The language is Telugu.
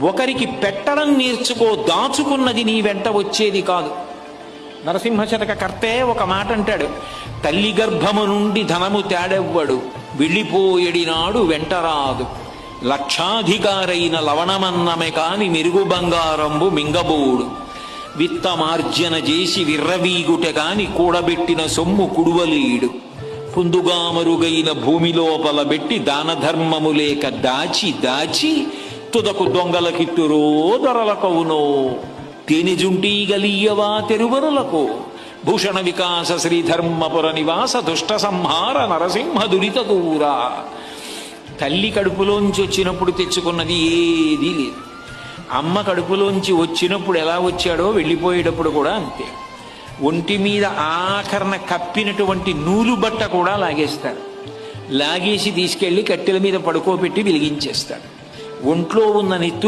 ఒకరికి పెట్టడం నేర్చుకో, దాచుకున్నది నీ వెంట వచ్చేది కాదు. నరసింహశతక కర్తే ఒక మాట అంటాడు, తల్లి గర్భము నుండి ధనము తేడెవ్వడు, వెళ్ళిపోయేడినాడు వెంటరాదు. లక్షాధికారైన లవణమన్నమే కాని మెరుగు బంగారంబు మింగబోడు. విత్తమార్జన చేసి విర్రవీగుట కాని కూడబెట్టిన సొమ్ము కుడువలీడు. పుందుగామరుగైన భూమి లోపల పెట్టి దాన ధర్మము లేక దాచి దాచి తుదకు దొంగలకిత్తురో దొరలకవునో. తేనెజుంటీ గలీయవా తెరువరులకు, భూషణ వికాస శ్రీధర్మపుర నివాస దుష్ట సంహార నరసింహ దురిత దూరా. తల్లి కడుపులోంచి వచ్చినప్పుడు తెచ్చుకున్నది ఏదీ లేదు. అమ్మ కడుపులోంచి వచ్చినప్పుడు ఎలా వచ్చాడో వెళ్ళిపోయేటప్పుడు కూడా అంతే. ఒంటి మీద ఆఖరణ కప్పినటువంటి నూలు బట్ట కూడా లాగేస్తాడు. లాగేసి తీసుకెళ్లి కట్టెల మీద పడుకోబెట్టి వెలిగించేస్తాడు. ఒంట్లో ఉన్న నెత్తు